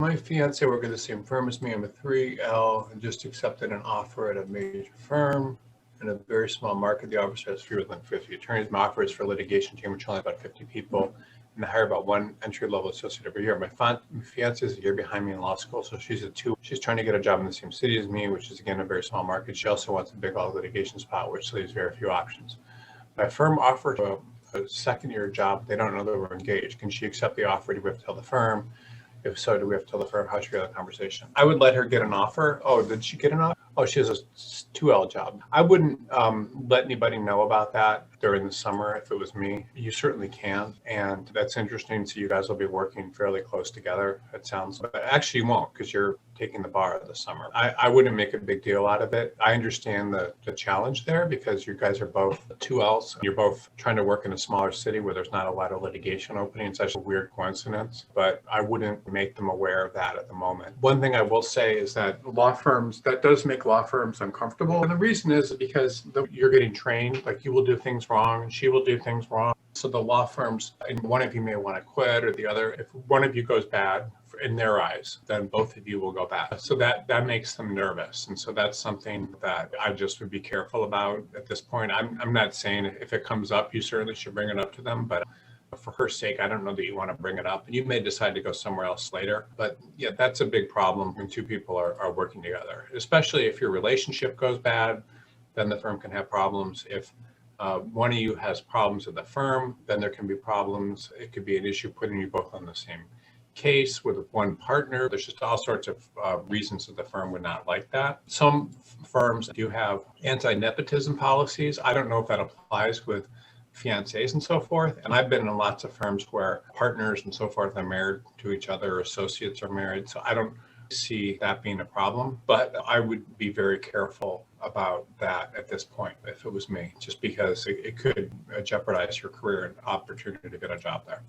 My fiance worked at the same firm as me. I'm a 3L and just accepted an offer at a major firm in a very small market. The officer has fewer than 50 attorneys. My offer is for a litigation team, which only about 50 people, and I hire about one entry-level associate every year. My fiance is a year behind me in law school, so she's a 2. She's trying to get a job in the same city as me, which is, again, a very small market. She also wants a big law litigation spot, which leaves very few options. My firm offered a second-year job. They don't know that we're engaged. Can she accept the offer? Do we have to tell the firm? If so, do we have to tell the firm? How should we have the conversation? I would let her get an offer. Oh, did she get an offer? Oh, she has a 2L job. I wouldn't let anybody know about that during the summer if it was me. You certainly can. And that's interesting. So you guys will be working fairly close together, it sounds. But actually you won't, because you're taking the bar this summer. I wouldn't make a big deal out of it. I understand the challenge there, because you guys are both 2Ls. You're both trying to work in a smaller city where there's not a lot of litigation opening. It's actually a weird coincidence, but I wouldn't make them aware of that at the moment. One thing I will say is that law firms, that does make law firms uncomfortable. And the reason is because you're getting trained, like you will do things wrong and she will do things wrong. So the law firms, and one of you may want to quit, or the other, if one of you goes bad in their eyes, then both of you will go bad. So that makes them nervous. And so that's something that I just would be careful about at this point. I'm not saying if it comes up, you certainly should bring it up to them, but for her sake, I don't know that you want to bring it up, and you may decide to go somewhere else later. But yeah, that's a big problem when two people are working together, especially if your relationship goes bad, then the firm can have problems. If one of you has problems at the firm, then there can be problems. It could be an issue putting you both on the same case with one partner. There's just all sorts of reasons that the firm would not like that. Some firms do have anti-nepotism policies. I don't know if that applies with fiancés and so forth. And I've been in lots of firms where partners and so forth are married to each other, or associates are married. So I don't see that being a problem, but I would be very careful about that at this point if it was me, just because it could jeopardize your career and opportunity to get a job there.